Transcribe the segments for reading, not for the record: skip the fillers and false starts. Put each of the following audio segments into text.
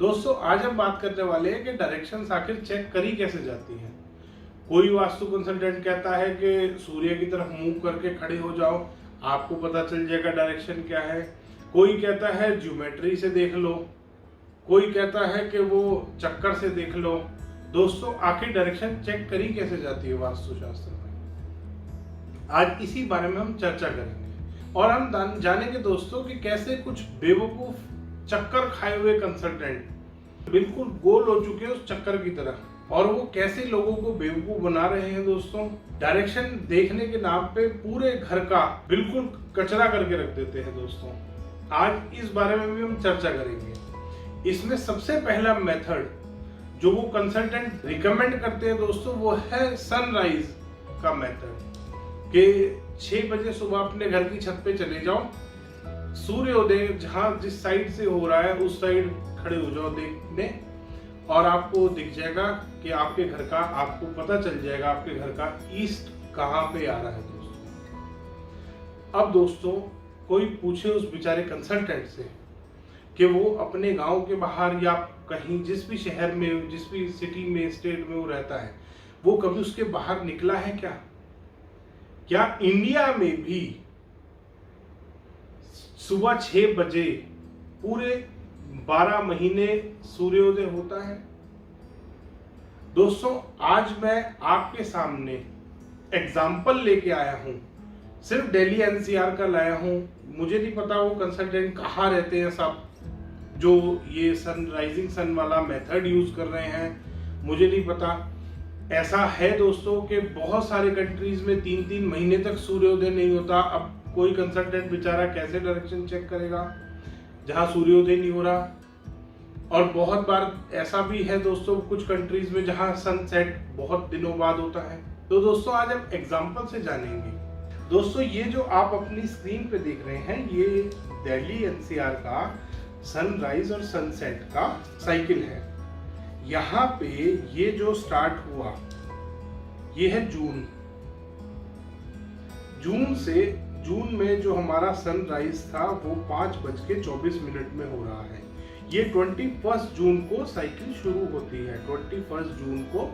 दोस्तों आज हम बात करने वाले हैं कि डायरेक्शंस आखिर चेक करी कैसे जाती हैं। कोई वास्तु कंसल्टेंट कहता है कि सूर्य की तरफ मुंह करके खड़े हो जाओ, आपको पता चल जाएगा डायरेक्शन क्या है। कोई कहता है ज्योमेट्री से देख लो, कोई कहता है कि वो चक्कर से देख लो। दोस्तों आखिर डायरेक्शन चेक करी कैसे जाती है वास्तुशास्त्र में, आज इसी बारे में हम चर्चा करेंगे और हम जानेंगे दोस्तों कि कैसे कुछ बेवकूफ चक्कर खाए हुए कंसल्टेंट बिल्कुल गोल हो चुके हैं उस चक्कर की तरह, और वो कैसे लोगों को बेवकूफ बना रहे हैं। दोस्तों डायरेक्शन देखने के नाम पे पूरे घर का बिल्कुल कचरा करके रख देते हैं। दोस्तों आज इस बारे में भी हम चर्चा करेंगे। इसमें सबसे पहला मेथड जो वो कंसल्टेंट रिकमेंड करते हैं दोस्तों, वो है सनराइज का मेथड कि 6 बजे सुबह अपने घर की छत पे चले जाओ, सूर्योदय जहां जिस साइड से हो रहा है उस साइड खड़े हो जाओ देखने, और आपको दिख जाएगा कि आपके घर का, आपको पता चल जाएगा आपके घर का ईस्ट कहां पे आ रहा है। दोस्तों अब दोस्तों कोई पूछे उस बेचारे कंसल्टेंट से कि वो अपने गांव के बाहर या कहीं जिस भी शहर में, जिस भी सिटी में, स्टेट में वो रहता है, वो कभी उसके बाहर निकला है क्या? क्या इंडिया में भी सुबह 6 बजे पूरे 12 महीने सूर्योदय होता है? दोस्तों आज मैं आपके सामने एग्जाम्पल लेके आया हूं, सिर्फ दिल्ली एनसीआर का लाया हूं। मुझे नहीं पता वो कंसल्टेंट कहाँ रहते हैं सब जो ये सनराइजिंग सन वाला मेथड यूज कर रहे हैं, मुझे नहीं पता। ऐसा है दोस्तों कि बहुत सारे कंट्रीज में 3-3 महीने तक सूर्योदय नहीं होता। अब कोई कंसल्टेंट बेचारा कैसे डायरेक्शन चेक करेगा जहां सूर्योदय नहीं हो रहा। और बहुत बार ऐसा भी है दोस्तों कुछ कंट्रीज में जहां सनसेट बहुत दिनों बाद होता है। तो दोस्तों आज हम एग्जांपल से जानेंगे। दोस्तों ये जो आप अपनी स्क्रीन पे देख रहे हैं, ये दिल्ली एनसीआर का सनराइज और सनसेट का साइकिल है। यहाँ पे ये जो स्टार्ट हुआ ये है जून में जो हमारा सनराइज था वो 5:24 में हो रहा है। ये 21 जून को साइकिल शुरू होती है। 21 जून को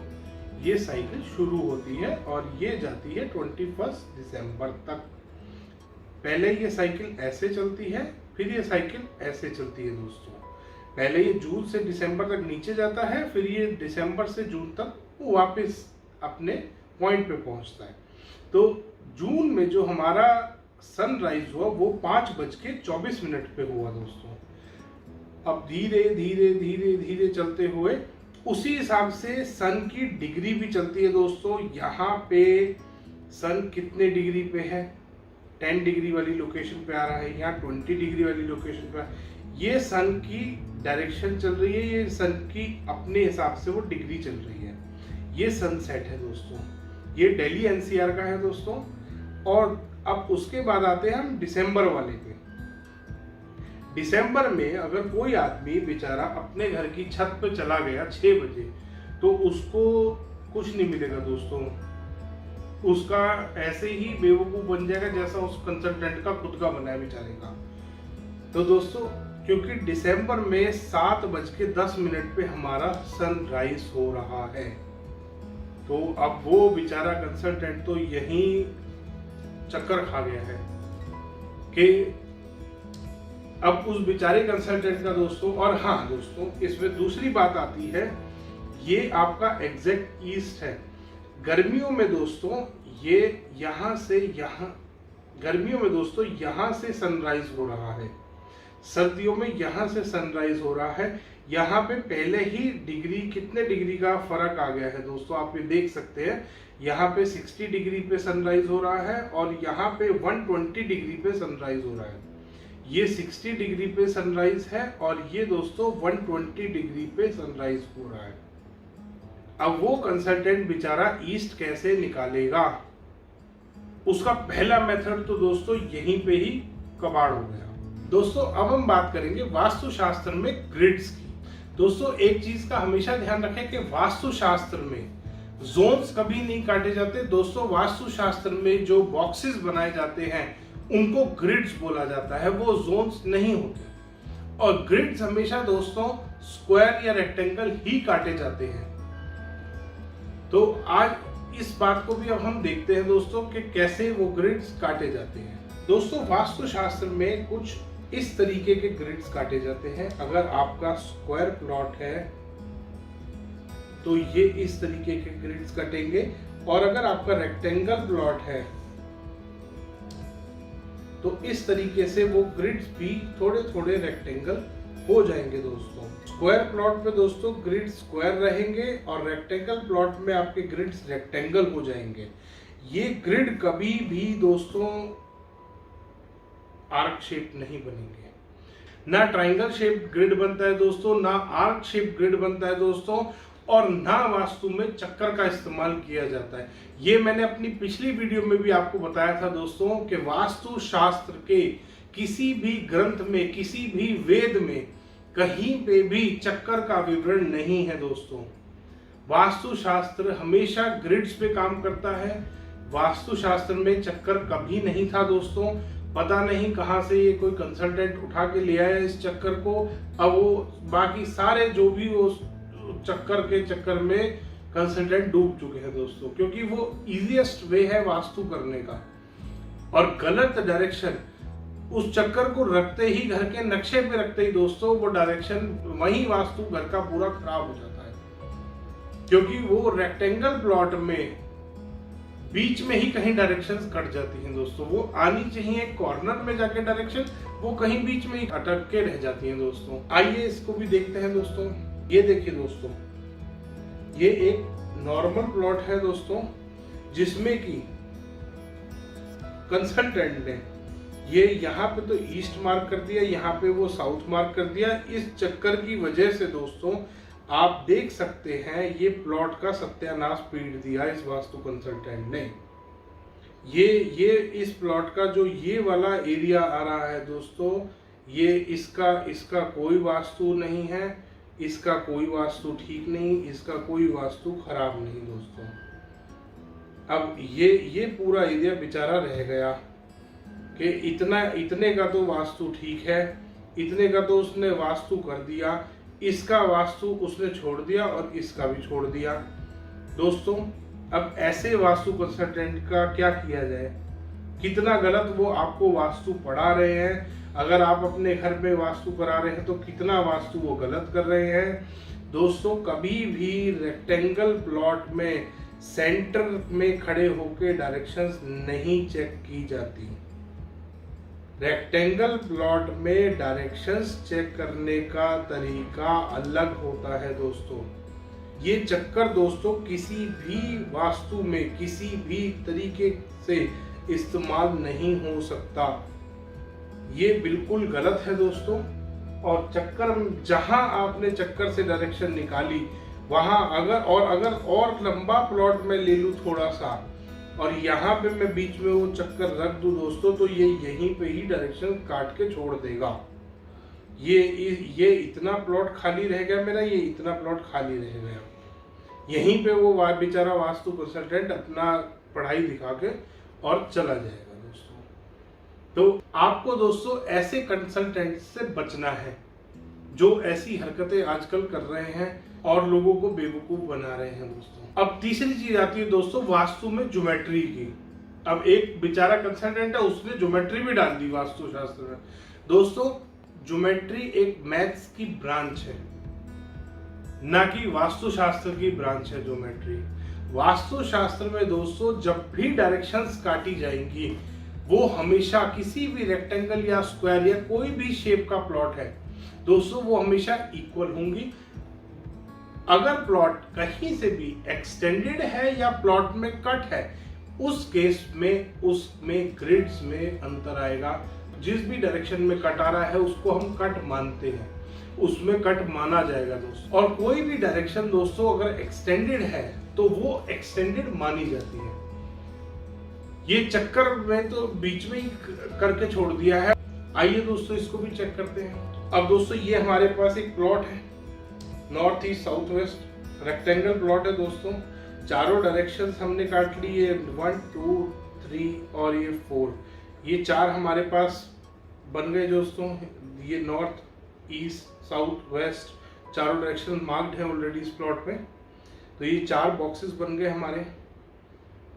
ये साइकिल शुरू होती है और ये जाती है 21 दिसंबर तक। पहले ये साइकिल ऐसे चलती है, फिर ये साइकिल ऐसे चलती है। दोस्तों पहले ये जून से दिसंबर तक नीचे जाता है, फिर ये दिसंबर से जून तक वापस अपने पॉइंट पे पहुंचता है। तो जून में जो हमारा सनराइज हुआ वो 5:24 पे हुआ। दोस्तों अब धीरे धीरे धीरे धीरे चलते हुए उसी हिसाब से सन की डिग्री भी चलती है। दोस्तों यहाँ पे सन कितने डिग्री पे है? 10 डिग्री वाली लोकेशन पे आ रहा है, यहाँ 20 डिग्री वाली लोकेशन पे। ये सन की डायरेक्शन चल रही है, ये सन की अपने हिसाब से वो डिग्री चल रही है। ये सनसेट है दोस्तों, ये दिल्ली एनसीआर का है दोस्तों। और अब उसके बाद आते हैं हम दिसंबर वाले पे। दिसंबर में अगर कोई आदमी बेचारा अपने घर की छत पे चला गया 6 बजे, तो उसको कुछ नहीं मिलेगा दोस्तों। उसका ऐसे ही बेवकूफ बन जाएगा जैसा उस कंसल्टेंट का खुद का बना है बेचारे का। तो दोस्तों क्योंकि दिसंबर में 7:10 पे हमारा सनराइज हो रहा है, तो अब वो बेचारा कंसल्टेंट तो यहीं चक्कर खा गया है कि अब उस बेचारे कंसल्टेंट का दोस्तों। और हाँ दोस्तों इसमें दूसरी बात आती है, ये आपका एग्जैक्ट ईस्ट है। गर्मियों में दोस्तों ये यहाँ से यहाँ, गर्मियों में दोस्तों यहाँ से सनराइज हो रहा है, सर्दियों में यहाँ से सनराइज हो रहा है। यहाँ पे पहले ही डिग्री, कितने डिग्री का फर्क आ गया है दोस्तों, आप ये देख सकते हैं। यहाँ पे 60 डिग्री पे सनराइज हो रहा है और यहाँ पे 120 डिग्री पे सनराइज हो रहा है। ये 60 डिग्री पे सनराइज है और ये दोस्तों 120 डिग्री पे सनराइज हो रहा है। अब वो कंसल्टेंट बेचारा ईस्ट कैसे निकालेगा? उसका पहला मेथड तो दोस्तों यहीं पे ही कबाड़ हो गया। दोस्तों अब हम बात करेंगे वास्तुशास्त्र में ग्रिड्स की। दोस्तों एक चीज का हमेशा ध्यान रखें कि वास्तुशास्त्र में जोन्स कभी नहीं काटे जाते। दोस्तों वास्तुशास्त्र में जो बॉक्सेस बनाए जाते हैं उनको ग्रिड्स बोला जाता है, वो जोन्स नहीं होते। और ग्रिड्स हमेशा दोस्तों स्क्वायर या रेक्टेंगल ही काटे जाते हैं। तो आज इस बात को भी अब हम देखते हैं दोस्तों कि कैसे वो ग्रिड्स काटे जाते हैं। दोस्तों वास्तुशास्त्र में कुछ इस तरीके के ग्रिड्स काटे जाते हैं। अगर आपका स्क्वायर प्लॉट है तो ये इस तरीके के ग्रिड्स कटेंगे, और अगर आपका रेक्टेंगल प्लॉट है तो इस तरीके से वो ग्रिड्स भी थोड़े थोड़े रेक्टेंगल हो जाएंगे दोस्तों। स्क्वायर प्लॉट में दोस्तों ग्रिड स्क्वायर रहेंगे और रेक्टेंगल प्लॉट में आपके ग्रिड्स रेक्टेंगल हो जाएंगे। ये ग्रिड कभी भी दोस्तों आर्क शेप नहीं बनेंगे। ना ट्रायंगल शेप ग्रिड बनता है दोस्तों, ना आर्क शेप ग्रिड बनता है दोस्तों, और ना वास्तु में चक्कर का इस्तेमाल किया जाता है। ये मैंने अपनी पिछली वीडियो में भी आपको बताया था दोस्तों कि वास्तु शास्त्र के किसी भी ग्रंथ में, किसी भी वेद में कहीं पे भी चक्कर का विवरण नहीं है दोस्तों। वास्तु शास्त्र हमेशा ग्रिड्स पे काम करता है। वास्तु शास्त्र में चक्कर कभी नहीं था दोस्तों। पता नहीं कहां से ये कोई कंसल्टेंट उठा के ले आया इस चक्कर को। अब वो बाकी सारे जो भी वो चक्कर के चक्कर में कंसल्टेंट डूब चुके हैं दोस्तों, क्योंकि वो इजीएस्ट वे है वास्तु करने का। और गलत डायरेक्शन उस चक्कर को रखते ही, घर के नक्शे पे रखते ही दोस्तों वो डायरेक्शन, वही वास्तु घर का पूरा खराब हो जाता है। क्योंकि वो रेक्टेंगल प्लॉट में बीच में ही कहीं डायरेक्शंस कट जाती हैं दोस्तों। वो आनी चाहिए कॉर्नर में जाके डायरेक्शन, वो कहीं बीच में ही अटक के रह जाती हैं दोस्तों। आइए इसको भी देखते हैं दोस्तों। ये देखिए दोस्तों, ये एक नॉर्मल प्लॉट है दोस्तों, जिसमें कि कंसल्टेंट ने ये यहाँ पे तो ईस्ट मार्क कर दिया, यहाँ पे वो साउथ मार्क कर दिया। इस चक्कर की वजह से दोस्तों आप देख सकते हैं ये प्लॉट का सत्यानाश पीट दिया इस वास्तु कंसल्टेंट ने। ये इस प्लॉट का जो ये वाला एरिया आ रहा है दोस्तों, ये इसका कोई वास्तु नहीं है, इसका कोई वास्तु ठीक नहीं, इसका कोई वास्तु खराब नहीं दोस्तों। अब ये पूरा एरिया बेचारा रह गया कि इतने का तो वास्तु ठीक है, इतने का तो उसने वास्तु कर दिया, इसका वास्तु उसने छोड़ दिया और इसका भी छोड़ दिया दोस्तों। अब ऐसे वास्तु कंसल्टेंट का क्या किया जाए? कितना गलत वो आपको वास्तु पढ़ा रहे हैं। अगर आप अपने घर में वास्तु करा रहे हैं तो कितना वास्तु वो गलत कर रहे हैं दोस्तों। कभी भी रेक्टेंगल प्लॉट में सेंटर में खड़े होकर डायरेक्शंस नहीं चेक की जाती। रेक्टेंगल प्लॉट में डायरेक्शंस चेक करने का तरीका अलग होता है दोस्तों। ये चक्कर दोस्तों किसी भी वास्तु में किसी भी तरीके से इस्तेमाल नहीं हो सकता। ये बिल्कुल गलत है दोस्तों। और चक्कर, जहां आपने चक्कर से डायरेक्शन निकाली वहां अगर और लंबा प्लॉट में ले लूं थोड़ा सा, और यहाँ पे मैं बीच में वो चक्कर रख दूं दोस्तों, तो ये यहीं पे ही डायरेक्शन काट के छोड़ देगा। ये इतना प्लॉट खाली रह गया मेरा, ये इतना प्लॉट खाली रह गया। यहीं पे वो बेचारा वास्तु कंसल्टेंट अपना पढ़ाई दिखा के और चला जाएगा दोस्तों। तो आपको दोस्तों ऐसे कंसल्टेंट से बचना है जो ऐसी हरकतें आजकल कर रहे हैं और लोगों को बेवकूफ बना रहे हैं दोस्तों। अब तीसरी चीज आती है दोस्तों वास्तु में ज्योमेट्री की। अब एक बेचारा कंसल्टेंट है, उसने ज्योमेट्री भी डाल दी वास्तु शास्त्र में दोस्तों। ज्योमेट्री एक मैथ्स की ब्रांच है, ना कि वास्तु शास्त्र की ब्रांच है ज्योमेट्री। वास्तु शास्त्र में दोस्तों जब भी डायरेक्शंस काटी जाएंगी वो हमेशा किसी भी रेक्टेंगल या स्क्वायर या कोई भी शेप का प्लॉट है दोस्तों, वो हमेशा इक्वल होंगी। अगर प्लॉट कहीं से भी एक्सटेंडेड है या प्लॉट में कट है, उस केस में उसमें ग्रिड्स में अंतर आएगा। जिस भी डायरेक्शन में कट आ रहा है उसको हम कट मानते हैं, उसमें कट माना जाएगा दोस्तों। और कोई भी डायरेक्शन दोस्तों अगर एक्सटेंडेड है तो वो एक्सटेंडेड मानी जाती है। ये चक्कर में तो बीच में ही करके छोड़ दिया है। आइए दोस्तों इसको भी चेक करते हैं। अब दोस्तों ये हमारे पास एक प्लॉट है, north east south west rectangle plot है दोस्तों। चारों डायरेक्शंस हमने काट ली है, 1 2 3 और ये 4। ये चार हमारे पास बन गए दोस्तों। ये नॉर्थ ईस्ट साउथ वेस्ट चारों डायरेक्शन मार्क्ड है ऑलरेडी इस प्लॉट पे। तो ये 4 बॉक्सेस बन गए हमारे।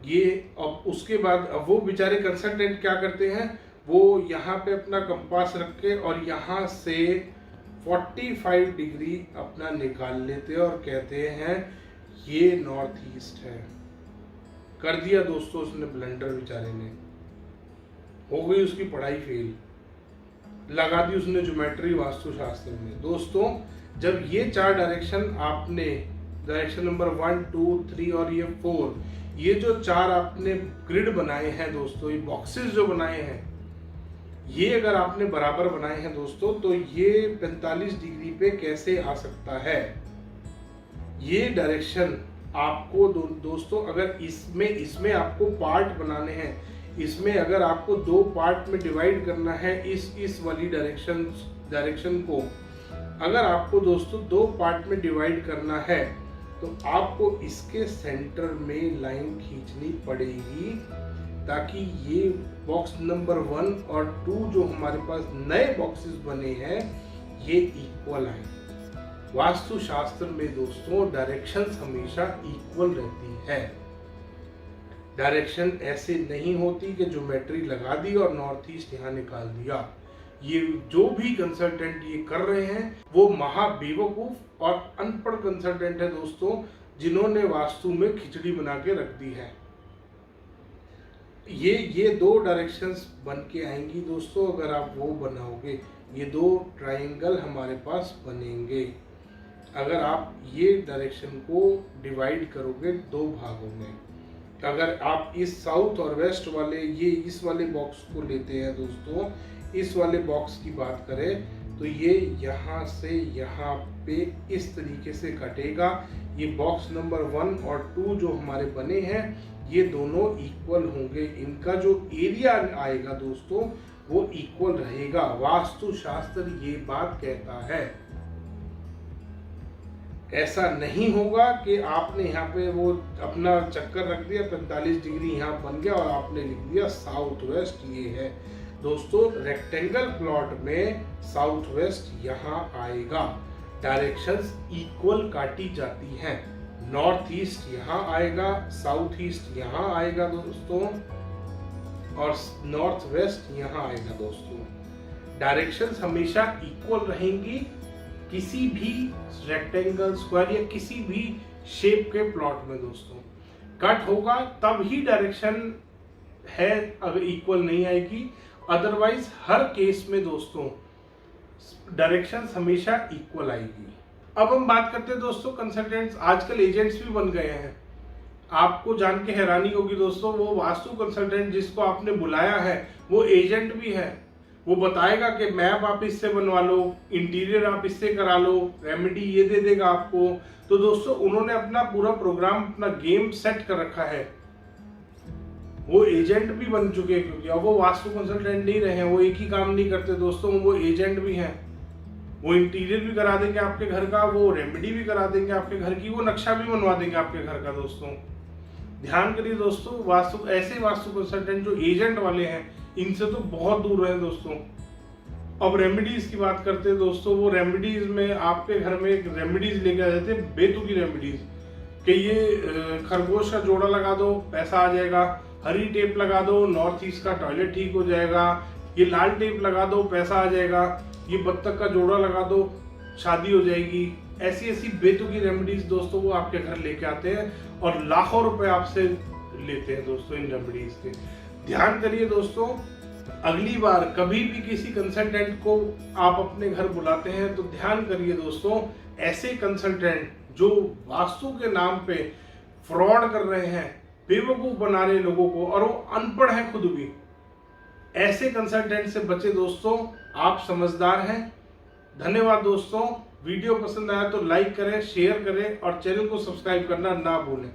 ये अब उसके बाद अब वो बेचारे कंसल्टेंट क्या करते हैं, वो यहाँ पे अपना कंपास रख के और यहाँ से 45 डिग्री अपना निकाल लेते हैं और कहते हैं ये नॉर्थ ईस्ट है। कर दिया दोस्तों उसने ब्लंडर, बेचारे ने, हो गई उसकी पढ़ाई फेल, लगा दी उसने ज्योमेट्री वास्तुशास्त्र में। दोस्तों जब ये 4 डायरेक्शन आपने, डायरेक्शन नंबर 1, 2, 3 और ये 4, ये जो 4 आपने ग्रिड बनाए हैं दोस्तों, ये बॉक्सेस जो बनाए हैं, ये अगर आपने बराबर बनाए हैं दोस्तों, तो ये 45 डिग्री पे कैसे आ सकता है। ये डायरेक्शन आपको दोस्तों अगर इसमें आपको पार्ट बनाने हैं, इसमें अगर आपको 2 पार्ट में डिवाइड करना है, इस वाली डायरेक्शन को अगर आपको दोस्तों 2 पार्ट में डिवाइड करना है, तो आपको इसके सेंटर में लाइन खींचनी पड़ेगी, ताकि ये बॉक्स नंबर 1 और 2 जो हमारे पास नए बॉक्सेस बने हैं, ये इक्वल आए। वास्तुशास्त्र में दोस्तों डायरेक्शंस हमेशा इक्वल रहती है। डायरेक्शन ऐसे नहीं होती कि ज्योमेट्री लगा दी और नॉर्थ ईस्ट यहाँ निकाल दिया। ये जो भी कंसल्टेंट ये कर रहे हैं वो महा बेवकूफ और अनपढ़ कंसल्टेंट है दोस्तों, जिन्होंने वास्तु में खिचड़ी बना के रख दी है। ये 2 डायरेक्शंस बन के आएंगी दोस्तों, अगर आप वो बनाओगे, ये 2 ट्रायंगल हमारे पास बनेंगे। अगर आप ये डायरेक्शन को डिवाइड करोगे 2 भागों में, अगर आप इस साउथ और वेस्ट वाले इस वाले बॉक्स को लेते हैं दोस्तों, इस वाले बॉक्स की बात करें तो ये यहाँ से यहाँ पे इस तरीके से कटेगा। ये बॉक्स नंबर 1 और 2 जो हमारे बने हैं, ये दोनों इक्वल होंगे। इनका जो एरिया आएगा दोस्तों वो इक्वल रहेगा। वास्तुशास्त्र ये बात कहता है। ऐसा नहीं होगा कि आपने यहाँ पे वो अपना चक्कर रख दिया, 45 डिग्री यहाँ बन गया और आपने लिख दिया साउथ वेस्ट ये है। दोस्तों रेक्टेंगल प्लॉट में साउथ वेस्ट यहाँ आएगा। डायरेक्शंस इक्वल काटी जाती हैं। नॉर्थ ईस्ट यहाँ आएगा, साउथ ईस्ट यहाँ आएगा दोस्तों, और नॉर्थ वेस्ट यहाँ आएगा दोस्तों। डायरेक्शंस हमेशा इक्वल रहेंगी किसी भी रेक्टेंगल, स्क्वायर या किसी भी शेप के प्लॉट में दोस्तों। कट होगा तब ही डायरेक्शन है, अगर इक्वल नहीं आएगी, अदरवाइज हर केस में दोस्तों डायरेक्शंस हमेशा इक्वल आएगी। अब हम बात करते हैं दोस्तों कंसल्टेंट्स, आजकल एजेंट्स भी बन गए हैं। आपको जान के हैरानी होगी दोस्तों, वो वास्तु कंसल्टेंट जिसको आपने बुलाया है वो एजेंट भी है। वो बताएगा कि मैप आप इससे बनवा लो, इंटीरियर आप इससे करा लो, रेमेडी ये दे देगा आपको। तो दोस्तों उन्होंने अपना पूरा प्रोग्राम, अपना गेम सेट कर रखा है। वो एजेंट भी बन चुके हैं, क्योंकि अब वो वास्तु कंसल्टेंट नहीं रहे, वो एक ही काम नहीं करते दोस्तों, वो एजेंट भी हैं। वो इंटीरियर भी करा देंगे आपके घर का, वो रेमेडी भी करा देंगे आपके घर की, वो नक्शा भी बनवा देंगे आपके घर का। दोस्तों ध्यान करिए दोस्तों, वास्तु ऐसे वास्तु कंसल्टेंट जो एजेंट वाले हैं, इनसे तो बहुत दूर रहे दोस्तों। अब रेमेडीज की बात करते हैं दोस्तों, वो रेमेडीज में आपके घर में एक रेमेडीज लेके आ जाते हैं, बेतुकी रेमेडीज, कि ये खरगोश का जोड़ा लगा दो पैसा आ जाएगा, हरी टेप लगा दो नॉर्थ ईस्ट का टॉयलेट ठीक हो जाएगा, ये लाल टेप लगा दो पैसा आ जाएगा, ये बत्तख का जोड़ा लगा दो शादी हो जाएगी। ऐसी ऐसी बेतुकी रेमेडीज दोस्तों वो आपके घर लेके आते हैं और लाखों रुपए आपसे लेते हैं दोस्तों इन रेमेडीज के। ध्यान करिए दोस्तों, अगली बार कभी भी किसी कंसल्टेंट को आप अपने घर बुलाते हैं तो ध्यान करिए दोस्तों, ऐसे कंसल्टेंट जो वास्तु के नाम पे फ्रॉड कर रहे हैं, बेवकूफ बना रहे लोगों को, और वो अनपढ़ है खुद भी, ऐसे कंसल्टेंट से बचे दोस्तों। आप समझदार हैं। धन्यवाद दोस्तों। वीडियो पसंद आया तो लाइक करें, शेयर करें और चैनल को सब्सक्राइब करना ना भूलें।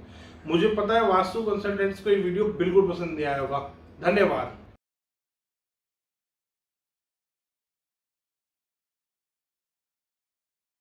मुझे पता है वास्तु कंसल्टेंट्स को ये वीडियो बिल्कुल पसंद नहीं आया होगा। धन्यवाद।